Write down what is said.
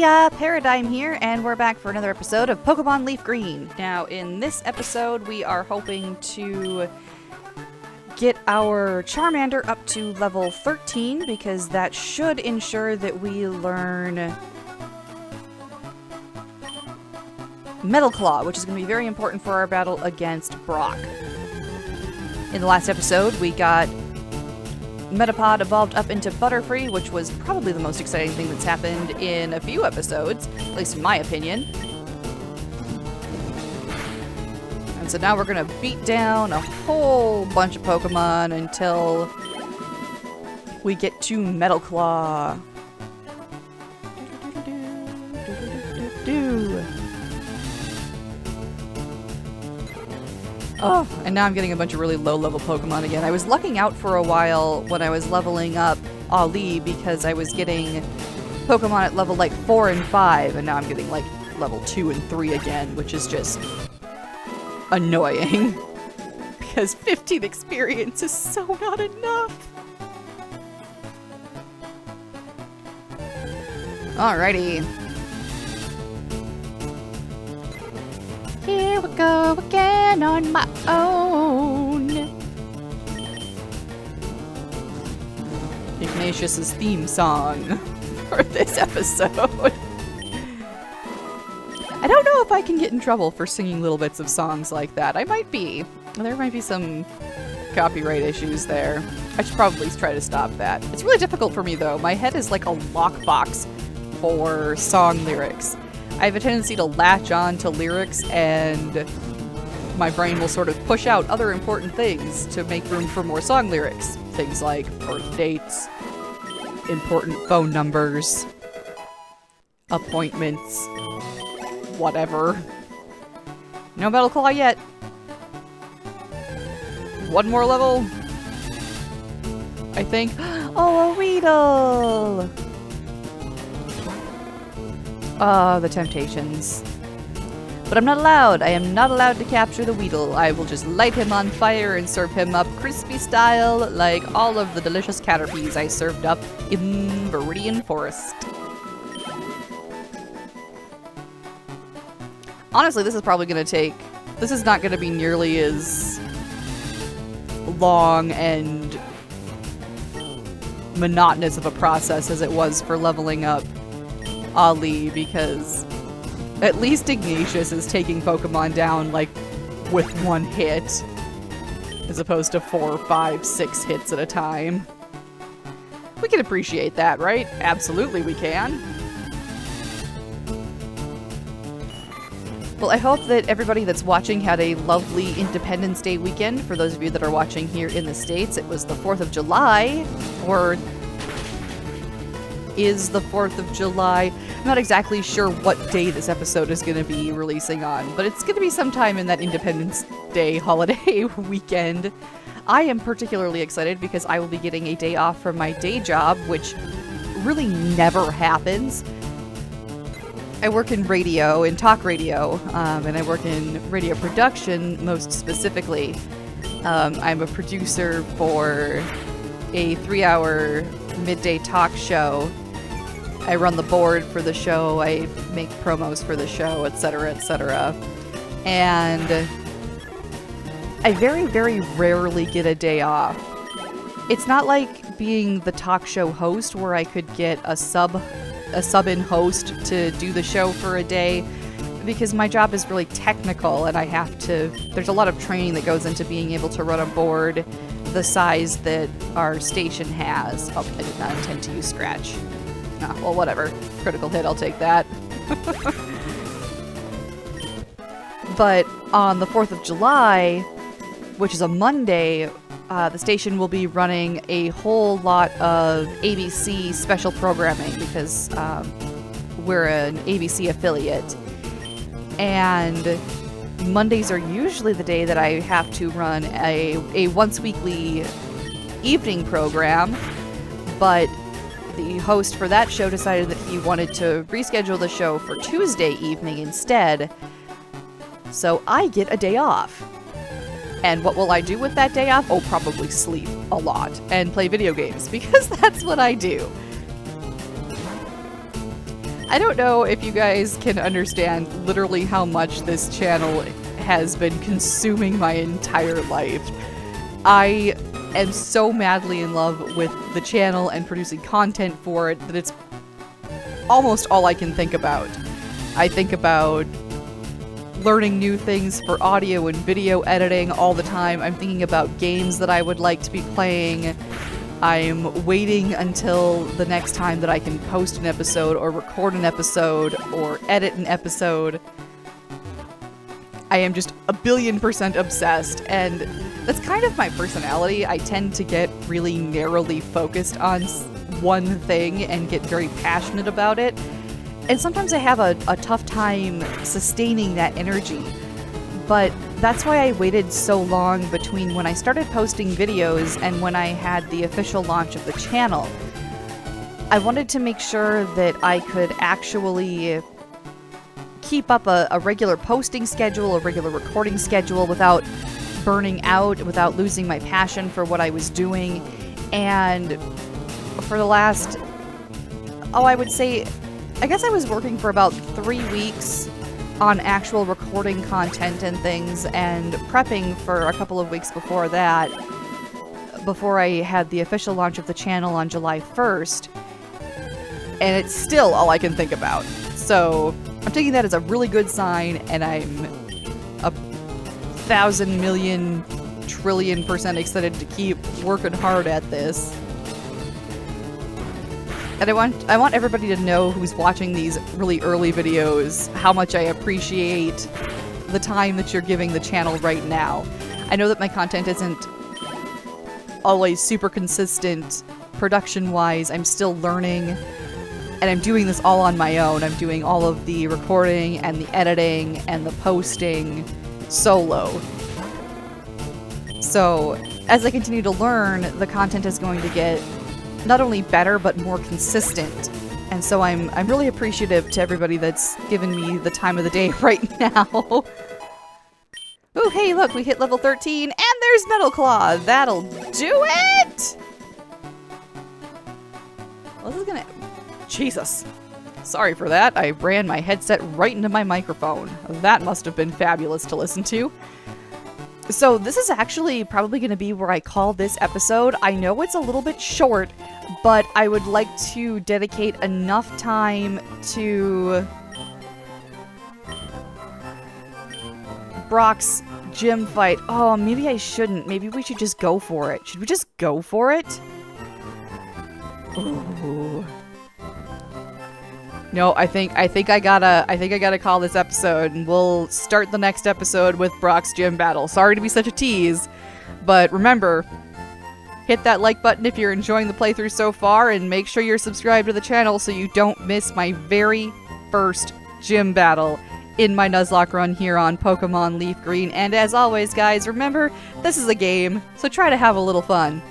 Hiya! Paradigm here, and we're back for another episode of Pokemon LeafGreen. Now, in this episode, we are hoping to get our Charmander up to level 13, because that should ensure that we learn Metal Claw, which is going to be very important for our battle against Brock. In the last episode, we got Metapod evolved up into Butterfree, which was probably the most exciting thing that's happened in a few episodes, at least in my opinion. And so now we're gonna beat down a whole bunch of Pokemon until we get to Metal Claw. Oh, and now I'm getting a bunch of really low-level Pokemon again. I was lucking out for a while when I was leveling up Ali because I was getting Pokemon at level like 4 and 5, and now I'm getting like level 2 and 3 again, which is just annoying. Because 15 experience is so not enough. Alrighty. Here we go again on my own. Ignatius's theme song for this episode. I don't know if I can get in trouble for singing little bits of songs like that. I might be. There might be some copyright issues there. I should probably try to stop that. It's really difficult for me though. My head is like a lockbox for song lyrics. I have a tendency to latch on to lyrics, and my brain will sort of push out other important things to make room for more song lyrics. Things like birth dates, important phone numbers, appointments, whatever. No Metal Claw yet. One more level, I think. Oh, a Weedle! Ah, the temptations. But I'm not allowed. I am not allowed to capture the Weedle. I will just light him on fire and serve him up crispy style like all of the delicious Caterpies I served up in Viridian Forest. Honestly, this is probably going to take... This is not going to be nearly as long and monotonous of a process as it was for leveling up Ali, because at least Ignatius is taking Pokemon down like with one hit as opposed to 4, 5, 6 hits at a time. We can appreciate that, right? Absolutely we can. Well, I hope that everybody that's watching had a lovely Independence Day weekend. For those of you that are watching here in the States, it was the 4th of July, or is the 4th of July. I'm not exactly sure what day this episode is going to be releasing on, but it's going to be sometime in that Independence Day holiday weekend. I am particularly excited because I will be getting a day off from my day job, which really never happens. I work in radio, in talk radio, and I work in radio production most specifically. I'm a producer for a 3-hour midday talk show. I run the board for the show, I make promos for the show, etc., etc. And I very, very rarely get a day off. It's not like being the talk show host where I could get a sub-in host to do the show for a day, because my job is really technical and there's a lot of training that goes into being able to run a board the size that our station has. Oh, I did not intend to use Scratch. Ah, well, whatever. Critical hit, I'll take that. But on the 4th of July, which is a Monday, the station will be running a whole lot of ABC special programming because we're an ABC affiliate. And Mondays are usually the day that I have to run a once weekly evening program, but the host for that show decided that he wanted to reschedule the show for Tuesday evening instead, so I get a day off. And what will I do with that day off? Oh, probably sleep a lot and play video games, because that's what I do. I don't know if you guys can understand literally how much this channel has been consuming my entire life. I am so madly in love with the channel and producing content for it that it's almost all I can think about. I think about learning new things for audio and video editing all the time. I'm thinking about games that I would like to be playing. I'm waiting until the next time that I can post an episode or record an episode or edit an episode. I am just 1,000,000,000% obsessed, and that's kind of my personality. I tend to get really narrowly focused on one thing and get very passionate about it. And sometimes I have a tough time sustaining that energy. But that's why I waited so long between when I started posting videos and when I had the official launch of the channel. I wanted to make sure that I could actually keep up a regular posting schedule, a regular recording schedule without burning out, without losing my passion for what I was doing. And for the last, I would say, I guess I was working for about 3 weeks on actual recording content and things, and prepping for a couple of weeks before that, before I had the official launch of the channel on July 1st, and it's still all I can think about. So I'm taking that as a really good sign, and I'm 1,000,000,000,000,000,000,000,000% excited to keep working hard at this. And I want everybody to know who's watching these really early videos how much I appreciate the time that you're giving the channel right now. I know that my content isn't always super consistent production-wise. I'm still learning, and I'm doing this all on my own. I'm doing all of the recording and the editing and the posting solo. So as I continue to learn, the content is going to get not only better, but more consistent. And so I'm really appreciative to everybody that's given me the time of the day right now. Oh, hey, look, we hit level 13, and there's Metal Claw. That'll do it! Well, this is gonna... Jesus. Sorry for that. I ran my headset right into my microphone. That must have been fabulous to listen to. So this is actually probably going to be where I call this episode. I know it's a little bit short, but I would like to dedicate enough time to Brock's gym fight. Oh, maybe I shouldn't. Maybe we should just go for it. Should we just go for it? Ooh. No, I think I gotta call this episode, and we'll start the next episode with Brock's gym battle. Sorry to be such a tease, but remember, hit that like button if you're enjoying the playthrough so far, and make sure you're subscribed to the channel so you don't miss my very first gym battle in my Nuzlocke run here on Pokemon LeafGreen. And as always, guys, remember, this is a game, so try to have a little fun.